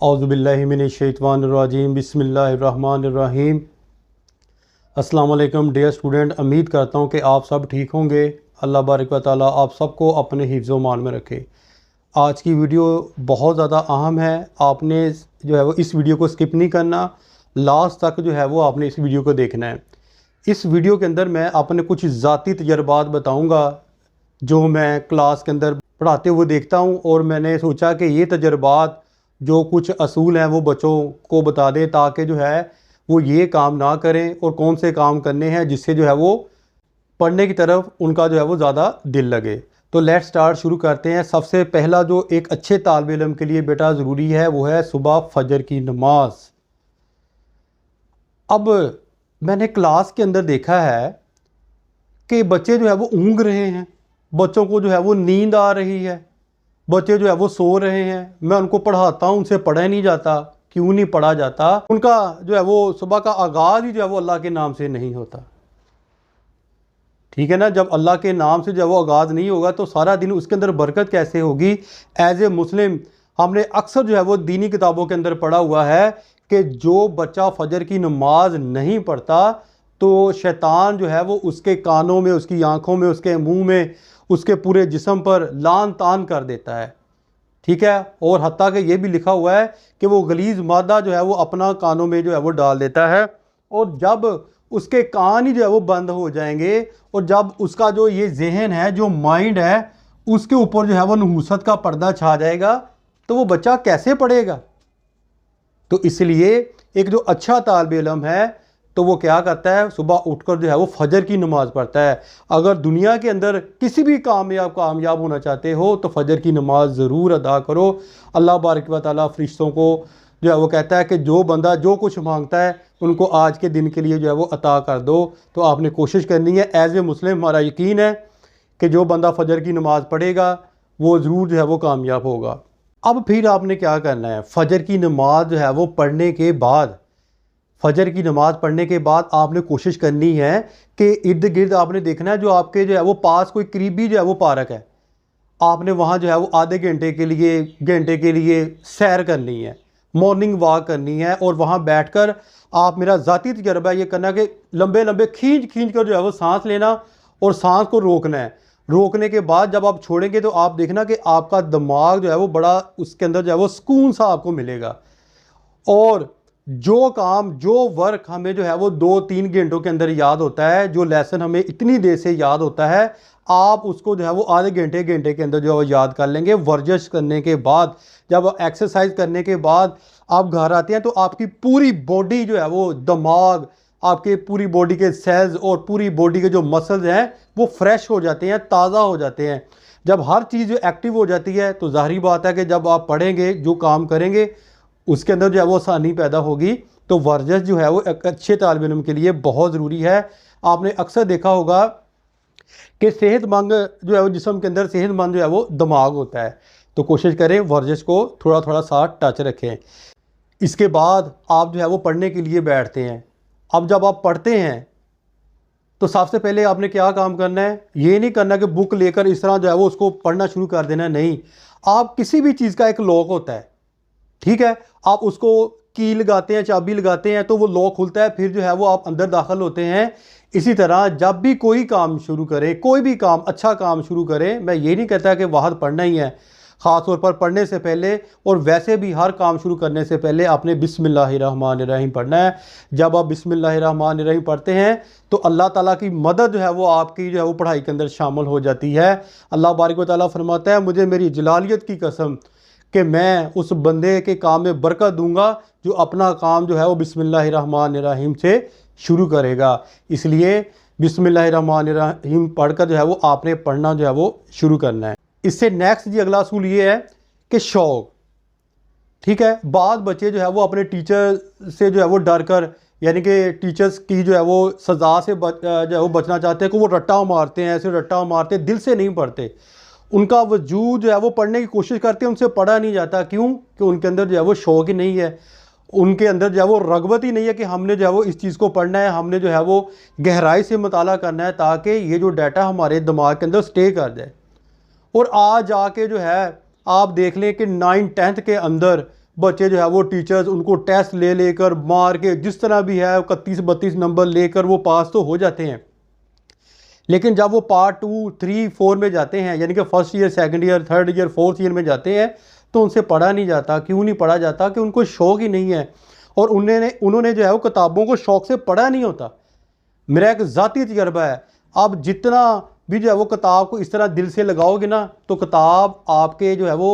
औज़ुबिल्लाहिमिनश्शैतानिर्रजीम बिस्मिल्लाहिर्रहमानिर्रहीम। अस्सलाम वालेकुम डियर स्टूडेंट, उम्मीद करता हूँ कि आप सब ठीक होंगे। अल्लाह बारिक व तआला आप सबको अपने हिफ्ज़ मान में रखे। आज की वीडियो बहुत ज़्यादा अहम है। आपने जो है वो इस वीडियो को स्किप नहीं करना, लास्ट तक जो है वो आपने इस वीडियो को देखना है। इस वीडियो के अंदर मैं अपने कुछ ज़ाती तजर्बात बताऊँगा जो मैं क्लास के अंदर पढ़ाते हुए देखता हूँ, और मैंने सोचा कि ये तजर्बात जो कुछ असूल हैं वो बच्चों को बता दें ताकि जो है वो ये काम ना करें और कौन से काम करने हैं जिससे जो है वो पढ़ने की तरफ उनका जो है वो ज़्यादा दिल लगे। तो लेट्स स्टार्ट, शुरू करते हैं। सबसे पहला जो एक अच्छे तालिब इल्म के लिए बेटा ज़रूरी है वो है सुबह फजर की नमाज। अब मैंने क्लास के अंदर देखा है कि बच्चे जो है वो ऊँघ रहे हैं, बच्चों को जो है वो नींद आ रही है, बच्चे जो है वो सो रहे हैं। मैं उनको पढ़ाता हूँ, उनसे पढ़ा नहीं जाता। क्यों नहीं पढ़ा जाता? उनका जो है वो सुबह का आगाज़ ही जो है वो अल्लाह के नाम से नहीं होता। ठीक है ना? जब अल्लाह के नाम से जो है वो आगाज़ नहीं होगा तो सारा दिन उसके अंदर बरकत कैसे होगी? एज ए मुस्लिम हमने अक्सर जो है वो दीनी किताबों के अंदर पढ़ा हुआ है कि जो बच्चा फजर की नमाज नहीं पढ़ता तो शैतान जो है वो उसके कानों में, उसकी आँखों में, उसके मुँह में, उसके पूरे जिस्म पर लान तान कर देता है। ठीक है? और हत्ता कि ये भी लिखा हुआ है कि वो गलीज़ मादा जो है वो अपना कानों में जो है वो डाल देता है, और जब उसके कान ही जो है वो बंद हो जाएंगे और जब उसका जो ये जहन है, जो माइंड है, उसके ऊपर जो है वो नहूसत का पर्दा छा जाएगा, तो वो बच्चा कैसे पढ़ेगा? तो इसलिए एक जो अच्छा तालिब इल्म है तो वो क्या करता है, सुबह उठकर जो है वो फजर की नमाज़ पढ़ता है। अगर दुनिया के अंदर किसी भी कामयाब होना चाहते हो तो फजर की नमाज़ ज़रूर अदा करो। अल्लाह बारिक व तआला फरिश्तों को जो है वो कहता है कि जो बंदा जो कुछ मांगता है उनको आज के दिन के लिए जो है वो अता कर दो। तो आपने कोशिश करनी है। एज़ ए मुस्लिम हमारा यकीन है कि जो बंदा फजर की नमाज़ पढ़ेगा वो ज़रूर जो है वो कामयाब होगा। अब फिर आपने क्या करना है, फजर की नमाज जो है वो पढ़ने के बाद, फजर की नमाज़ पढ़ने के बाद आपने कोशिश करनी है कि इर्द गिर्द आपने देखना है जो आपके जो है वो पास कोई करीबी जो है वो पार्क है, आपने वहाँ जो है वो आधे घंटे के लिए सैर करनी है, मॉर्निंग वॉक करनी है। और वहाँ बैठकर आप, मेरा ज़ाती तजर्बा ये करना कि लंबे लंबे खींच कर जो है वो सांस लेना और सांस को रोकना है। रोकने के बाद जब आप छोड़ेंगे तो आप देखना कि आपका दिमाग जो है वो बड़ा, उसके अंदर जो है वो सुकून सा आपको मिलेगा। और जो काम, जो वर्क हमें जो है वो 2-3 घंटों के अंदर याद होता है, जो लेसन हमें इतनी देर से याद होता है, आप उसको जो है वो आधे घंटे के अंदर जो है वो याद कर लेंगे। वर्जिश करने के बाद, जब एक्सरसाइज करने के बाद आप घर आते हैं तो आपकी पूरी बॉडी जो है वो, दिमाग, आपके पूरी बॉडी के सेल्स और पूरी बॉडी के जो मसल्स हैं वो फ्रेश हो जाते हैं, ताज़ा हो जाते हैं। जब हर चीज़ जो एक्टिव हो जाती है तो ज़ाहिर बात है कि जब आप पढ़ेंगे, जो काम करेंगे, उसके अंदर जो है वो आसानी पैदा होगी। तो वर्जिश जो है वो एक अच्छे तालिब इल्म के लिए बहुत ज़रूरी है। आपने अक्सर देखा होगा कि सेहतमंद जो है वो जिस्म के अंदर सेहतमंद जो है वो दिमाग होता है। तो कोशिश करें वर्जिश को थोड़ा थोड़ा सा टच रखें। इसके बाद आप जो है वो पढ़ने के लिए बैठते हैं। अब जब आप पढ़ते हैं तो सबसे पहले आपने क्या काम करना है, ये नहीं करना कि बुक लेकर इस तरह जो है वो उसको पढ़ना शुरू कर देना। नहीं, आप किसी भी चीज़ का एक लॉक होता है, ठीक है, आप उसको की लगाते हैं, चाबी लगाते हैं तो वो लॉक खुलता है, फिर जो है वो आप अंदर दाखिल होते हैं। इसी तरह जब भी कोई काम शुरू करें, कोई भी काम, अच्छा काम शुरू करें, मैं ये नहीं कहता कि वाहद पढ़ना ही है, ख़ास तौर पर पढ़ने से पहले और वैसे भी हर काम शुरू करने से पहले आपने बिस्मिल्लाहिर्रहमानिर्रहीम पढ़ना है। जब आप बिस्मिल्लाहिर्रहमानिर्रहीम पढ़ते हैं तो अल्लाह ताला की मदद जो है वो आपकी जो है वो पढ़ाई के अंदर शामिल हो जाती है। अल्लाह बारिक व तआला फरमाता है, मुझे मेरी जलालियत की कसम कि मैं उस बंदे के काम में बरकत दूंगा जो अपना काम जो है वो बिस्मिल्लाहिर्रहमानिर्रहीम से शुरू करेगा। इसलिए बिस्मिल्लाहिर्रहमानिर्रहीम पढ़कर जो है वो आपने पढ़ना जो है वो शुरू करना है। इससे नेक्स्ट जी अगला असूल ये है कि शौक़, ठीक है, बाद बच्चे जो है वो अपने टीचर से जो है वो डर कर, यानी कि टीचर्स की जो है वो सज़ा से जो है वो बचना चाहते हैं कि वो रट्टा मारते हैं, ऐसे रट्टा मारते हैं, दिल से नहीं पढ़ते। उनका वजूद जो है वो पढ़ने की कोशिश करते हैं, उनसे पढ़ा नहीं जाता। क्यों? कि उनके अंदर जो है वो शौक़ ही नहीं है, उनके अंदर जो है वो रग़बत ही नहीं है कि हमने जो है वो इस चीज़ को पढ़ना है, हमने जो है वो गहराई से मुताला करना है ताकि ये जो डाटा हमारे दिमाग के अंदर स्टे कर जाए। और आज आके जो है आप देख लें कि 9th 10th के अंदर बच्चे जो है वो टीचर्स उनको टेस्ट ले लेकर मार के जिस तरह भी है 31-32 नंबर लेकर वो पास तो हो जाते हैं, लेकिन जब वो पार्ट 2, 3, 4 में जाते हैं, यानी कि first year, second year, third year, fourth year में जाते हैं, तो उनसे पढ़ा नहीं जाता। क्यों नहीं पढ़ा जाता? कि उनको शौक़ ही नहीं है, और उन्होंने जो है वो किताबों को शौक़ से पढ़ा नहीं होता। मेरा एक ज़ाती तजर्बा है, आप जितना भी जो है वो किताब को इस तरह दिल से लगाओगे ना, तो किताब आपके जो है वो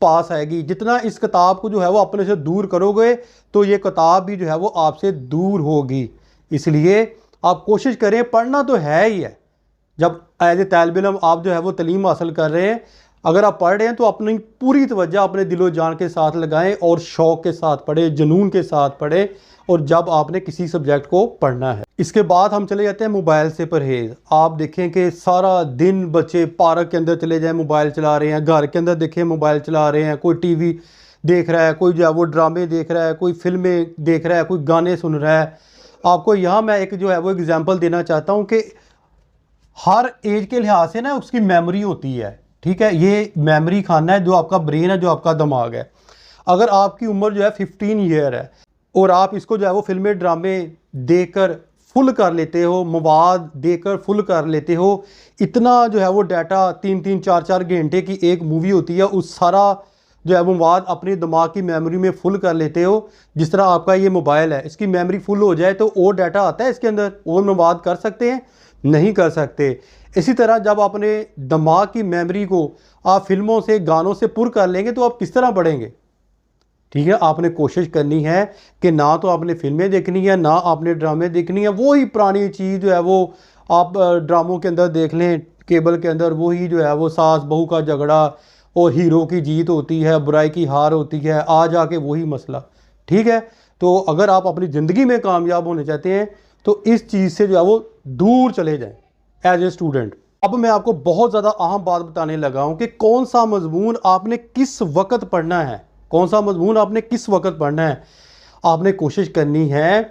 पास आएगी। जितना इस किताब को जो है वो अपने से दूर करोगे, तो ये किताब भी जो है वो आपसे दूर होगी। इसलिए आप कोशिश करें, पढ़ना तो है ही है। जब एज ए तालिब इल्म आप जो है वो तलीम हासिल कर रहे हैं, अगर आप पढ़ रहे हैं तो अपनी पूरी तवज्जो अपने दिलो जान के साथ लगाएं और शौक़ के साथ पढ़ें, जुनून के साथ पढ़ें, और जब आपने किसी सब्जेक्ट को पढ़ना है। इसके बाद हम चले जाते हैं मोबाइल से परहेज़। आप देखें कि सारा दिन बच्चे पार्क के अंदर चले जाएं, मोबाइल चला रहे हैं, घर के अंदर देखें मोबाइल चला रहे हैं, कोई टीवी देख रहा है, कोई जो है वो ड्रामे देख रहा है, कोई फिल्में देख रहा है, कोई गाने सुन रहा है। आपको यहाँ मैं एक जो है वो एग्जाम्पल देना चाहता हूँ कि हर एज के लिहाज से ना उसकी मेमोरी होती है, ठीक है। ये मेमोरी खाना है जो आपका ब्रेन है, जो आपका दिमाग है। अगर आपकी उम्र जो है 15 ईयर है और आप इसको जो है वो फिल्में ड्रामे देखकर फुल कर लेते हो, मवाद देखकर फुल कर लेते हो, इतना जो है वो डाटा 3-3, 4-4 घंटे की एक मूवी होती है, उस सारा जो है वो मवाद अपने दिमाग की मेमोरी में फुल कर लेते हो। जिस तरह आपका ये मोबाइल है, इसकी मेमोरी फुल हो जाए तो और डाटा आता है इसके अंदर, और मवाद कर सकते हैं? नहीं कर सकते। इसी तरह जब अपने दिमाग की मेमोरी को आप फिल्मों से, गानों से पुर कर लेंगे तो आप किस तरह पढ़ेंगे? ठीक है, आपने कोशिश करनी है कि ना तो आपने फिल्में देखनी है, ना आपने ड्रामे देखनी है। वही पुरानी चीज़ जो है वो आप ड्रामों के अंदर देख लें, केबल के अंदर वही जो है वो सास बहू का झगड़ा और हीरो की जीत होती है, बुराई की हार होती है, आ जाके वही मसला। ठीक है, तो अगर आप अपनी ज़िंदगी में कामयाब होने चाहते हैं तो इस चीज़ से जो है वो दूर चले जाएं एज ए स्टूडेंट। अब मैं आपको बहुत ज़्यादा अहम बात बताने लगा हूँ कि कौन सा मजमून आपने किस वक्त पढ़ना है, कौन सा मजमून आपने किस वक्त पढ़ना है। आपने कोशिश करनी है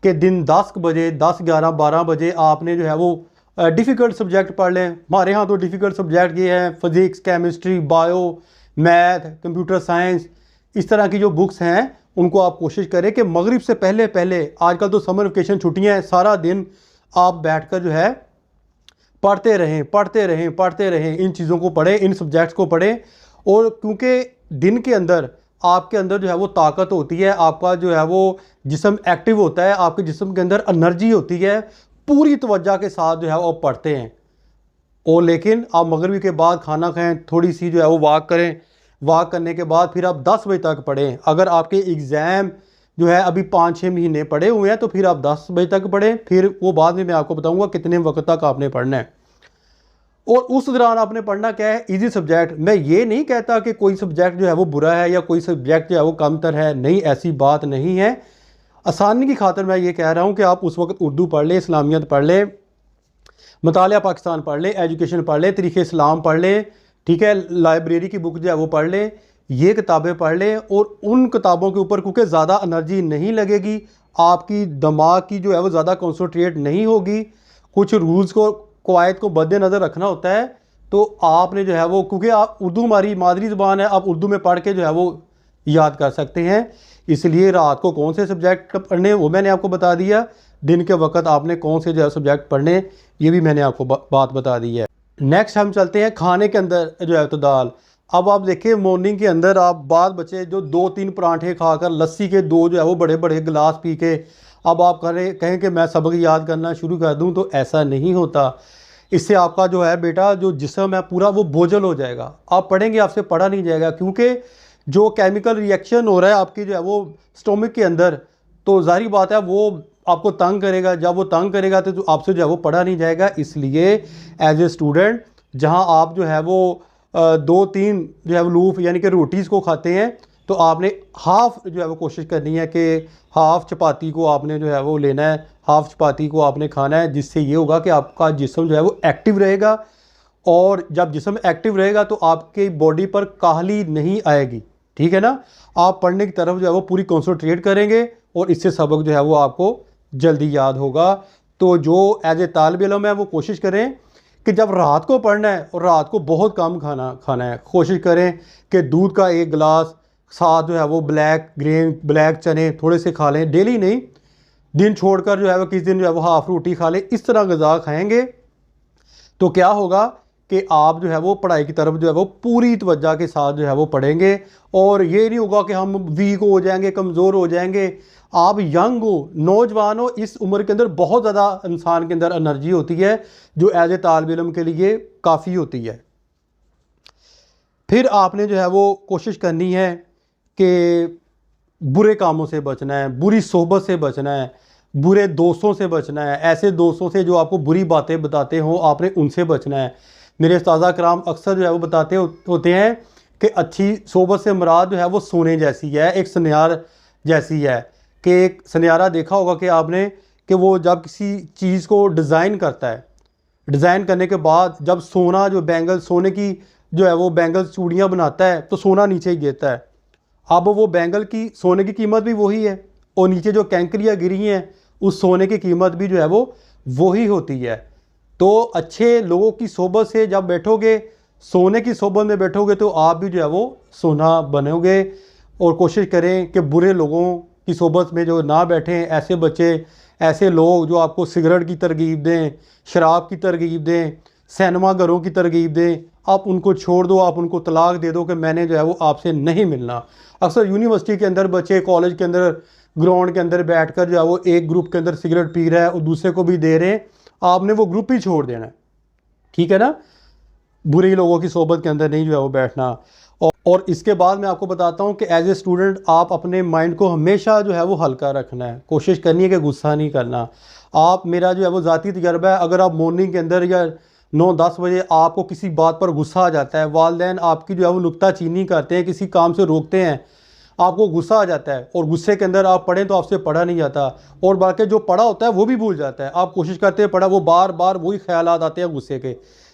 कि दिन 10 बजे, 10, 11, 12 बजे आपने जो है वो डिफ़िकल्ट सब्जेक्ट पढ़ लें। हमारे यहाँ तो डिफ़िकल्ट सब्जेक्ट ये हैं physics, chemistry, bio, math, computer science, इस तरह की जो बुक्स हैं उनको आप कोशिश करें कि मगरिब से पहले पहले, आजकल तो समर वेकेशन छुट्टियाँ हैं, सारा दिन आप बैठकर जो है पढ़ते रहें, पढ़ते रहें, पढ़ते रहें, इन चीज़ों को पढ़ें, इन सब्जेक्ट्स को पढ़ें। और क्योंकि दिन के अंदर आपके अंदर जो है वो ताकत होती है, आपका जो है वो जिस्म एक्टिव होता है, आपके जिस्म के अंदर एनर्जी होती है, पूरी तवज्जो के साथ जो है वो पढ़ते हैं। और लेकिन आप मगरिब के बाद खाना खाएं, थोड़ी सी जो है वो वॉक करें, वॉक करने के बाद फिर आप 10 बजे तक पढ़ें। अगर आपके एग्ज़ाम जो है अभी 5-6 महीने पढ़े हुए हैं तो फिर आप 10 बजे तक पढ़ें, फिर वो बाद में मैं आपको बताऊंगा कितने वक्त तक आपने पढ़ना है। और उस दौरान आपने पढ़ना क्या है? Easy subject. मैं ये नहीं कहता कि कोई सब्जेक्ट जो है वो बुरा है या कोई सब्जेक्ट जो है वो कमतर है, नहीं, ऐसी बात नहीं है। आसानी की खातिर मैं ये कह रहा हूँ कि आप उस वक्त उर्दू पढ़ लें, इस्लामियत पढ़ लें, मुतालिया पाकिस्तान पढ़ लें, एजुकेशन पढ़ लें, तरीक़े इस्लाम पढ़ लें, ठीक है, लाइब्रेरी की बुक जो है वो पढ़ लें, ये किताबें पढ़ लें। और उन किताबों के ऊपर क्योंकि ज़्यादा एनर्जी नहीं लगेगी, आपकी दिमाग की जो है वो ज़्यादा कंसंट्रेट नहीं होगी, कुछ रूल्स को, कवायद को मद्देनज़र रखना होता है। तो आपने जो है वो, क्योंकि आप उर्दू हमारी मादरी ज़बान है, आप उर्दू में पढ़ के जो है वो याद कर सकते हैं। इसलिए रात को कौन से सब्जेक्ट पढ़ने वो मैंने आपको बता दिया, दिन के वक्त आपने कौन से जो है सब्जेक्ट पढ़ने ये भी मैंने आपको बात बता दी है। नेक्स्ट हम चलते हैं खाने के अंदर जो है इत्तदाल। अब आप देखिए मॉर्निंग के अंदर आप बाद बच्चे जो 2-3 पराठे खाकर, लस्सी के 2 जो है वो बड़े बड़े गिलास पी के अब आप कहें कि मैं सबक याद करना शुरू कर दूं, तो ऐसा नहीं होता। इससे आपका जो है बेटा जो जिस्म है पूरा वो बोझल हो जाएगा, आप पढ़ेंगे आपसे पढ़ा नहीं जाएगा, क्योंकि जो केमिकल रिएक्शन हो रहा है आपकी जो है वो स्टोमक के अंदर, तो जाहिर बात है वो आपको तंग करेगा। जब वो तंग करेगा तो आपसे जो है वो पढ़ा नहीं जाएगा। इसलिए एज ए स्टूडेंट जहाँ आप जो है वो 2-3 जो है वो लूफ यानी कि रोटीज़ को खाते हैं, तो आपने हाफ़ जो है वो कोशिश करनी है कि हाफ़ चपाती को आपने जो है वो लेना है, हाफ़ चपाती को आपने खाना है, जिससे ये होगा कि आपका जिस्म जो है वो एक्टिव रहेगा। और जब जिस्म एक्टिव रहेगा तो आपकी बॉडी पर काहली नहीं आएगी, ठीक है ना। आप पढ़ने की तरफ जो है वो पूरी कंसंट्रेट करेंगे और इससे सबक जो है वो आपको जल्दी याद होगा। तो जो एज ए तालिब इल्म है वो कोशिश करें कि जब रात को पढ़ना है और रात को बहुत कम खाना है, कोशिश करें कि दूध का 1 गिलास साथ जो है वो ब्लैक ग्रेन ब्लैक चने थोड़े से खा लें, डेली नहीं, दिन छोड़कर जो है वो किस दिन जो है वो हाफ रोटी खा लें। इस तरह ग़िज़ा खाएंगे तो क्या होगा कि आप जो है वो पढ़ाई की तरफ जो है वो पूरी तवज्जो के साथ जो है वो पढ़ेंगे, और ये नहीं होगा कि हम वीक हो जाएंगे, कमज़ोर हो जाएंगे। आप यंग हो, नौजवान हो, इस उम्र के अंदर बहुत ज़्यादा इंसान के अंदर एनर्जी होती है जो एज ए तालिब इल्म के लिए काफ़ी होती है। फिर आपने जो है वो कोशिश करनी है कि बुरे कामों से बचना है, बुरी सोहबत से बचना है, बुरे दोस्तों से बचना है। ऐसे दोस्तों से जो आपको बुरी बातें बताते हों, आपने उनसे बचना है। मेरे उस्ताद कराम अक्सर जो है वो बताते होते हैं कि अच्छी सोहबत से मुराद जो है वो सोने जैसी है, एक सुनियार जैसी है। कि एक सुनियारा देखा होगा कि आपने कि वो जब किसी चीज़ को डिज़ाइन करता है, डिज़ाइन करने के बाद जब सोना जो बैंगल सोने की जो है वो बैंगल चूड़ियाँ बनाता है तो सोना नीचे ही गिरता है। अब वो बैंगल की सोने की कीमत भी वही है, और नीचे जो कैंकरियाँ गिरी हैं उस सोने की कीमत भी जो है वो वही होती है। तो अच्छे लोगों की सोहबत से जब बैठोगे, सोने की सोहबत में बैठोगे, तो आप भी जो है वो सोना बनोगे। और कोशिश करें कि बुरे लोगों की सोहबत में जो ना बैठें, ऐसे बच्चे, ऐसे लोग जो आपको सिगरेट की तरगीब दें, शराब की तरगीब दें, सिनेमा घरों की तरगीब दें, आप उनको छोड़ दो, आप उनको तलाक दे दो कि मैंने जो है वो आपसे नहीं मिलना। अक्सर यूनिवर्सिटी के अंदर बच्चे, कॉलेज के अंदर, ग्राउंड के अंदर बैठकर जो है वो एक ग्रुप के अंदर सिगरेट पी रहा है और दूसरे को भी दे रहे हैं, आपने वो ग्रुप ही छोड़ देना है, ठीक है ना। बुरे लोगों की सोहबत के अंदर नहीं जो है वो बैठना। और इसके बाद मैं आपको बताता हूँ कि एज ए स्टूडेंट आप अपने माइंड को हमेशा जो है वो हल्का रखना है, कोशिश करनी है कि गुस्सा नहीं करना। आप, मेरा जो है वो ज़ाती तजर्बा है, अगर आप मॉर्निंग के अंदर या 9-10 बजे आपको किसी बात पर गुस्सा आ जाता है, वालिदैन आपकी जो है वो नुक्ताचीनी करते हैं, किसी काम से रोकते हैं, आपको गुस्सा आ जाता है, और गुस्से के अंदर आप पढ़ें तो आपसे पढ़ा नहीं जाता, और बाकी जो पढ़ा होता है वो भी भूल जाता है। आप कोशिश करते हैं पढ़ा, वो बार बार वही ख्यालात आते हैं गुस्से के।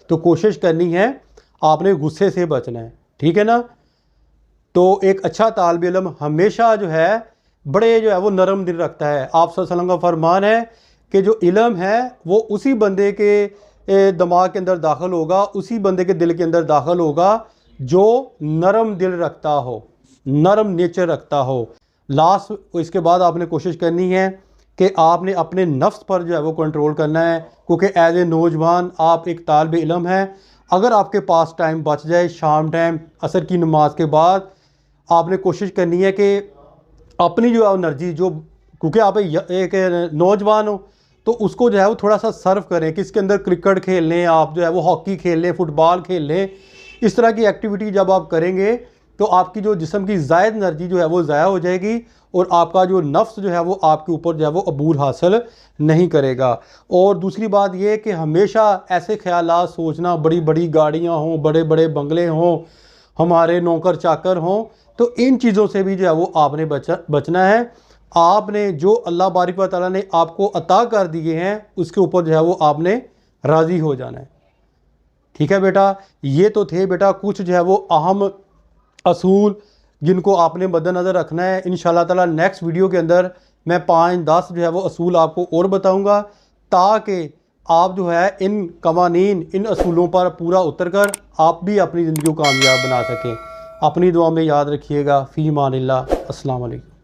तो कोशिश करनी है आपने गुस्से से बचना है, ठीक है ना। तो एक अच्छा तालिब इल्म हमेशा जो है बड़े जो है वो नरम दिल रखता है। आप सल्लल्लाहु अलैहि वसल्लम का फरमान है कि जो इल्म है वो उसी बंदे के दिमाग के अंदर दाखिल होगा, उसी बंदे के दिल के अंदर दाखिल होगा जो नरम दिल रखता हो, नरम नेचर रखता हो। लास्ट इसके बाद आपने कोशिश करनी है कि आपने अपने नफ्स पर जो है वो कंट्रोल करना है, क्योंकि एज ए नौजवान आप एक तालिब इल्म हैं। अगर आपके पास टाइम बच जाए, शाम टाइम असर की नमाज के बाद, आपने कोशिश करनी है कि अपनी जो एनर्जी जो, क्योंकि आप एक नौजवान हो तो उसको जो है वो थोड़ा सा सर्व करें। किसके अंदर क्रिकेट खेल लें, आप जो है वो हॉकी खेल लें, फुटबॉल खेल लें। इस तरह की एक्टिविटी जब आप करेंगे तो आपकी जो जिस्म की ज़ायद एनर्जी जो है वो ज़ाया हो जाएगी, और आपका जो नफ्स जो है वो आपके ऊपर जो है वो अबूर हासिल नहीं करेगा। और दूसरी बात ये कि हमेशा ऐसे ख्यालात सोचना, बड़ी बड़ी गाड़ियाँ हों, बड़े बड़े बंगले हों, हमारे नौकर चाकर हों, तो इन चीज़ों से भी जो है वो आपने बचना है। आपने जो अल्लाह बारिक व तआला ने आपको अता कर दिए हैं उसके ऊपर जो है वो आपने राज़ी हो जाना है, ठीक है बेटा। ये तो थे बेटा कुछ जो है वो अहम असूल जिनको आपने मद्देनज़र रखना है। इंशाअल्लाह ताला नेक्स्ट वीडियो के अंदर मैं 5-10 जो है वो असूल आपको और बताऊंगा, ताकि आप जो है इन कवानीन, इन असूलों पर पूरा उतर कर आप भी अपनी ज़िंदगी को कामयाब बना सकें। अपनी दुआ में याद रखिएगा। फ़ी अमानिल्लाह। अस्सलाम वालेकुम।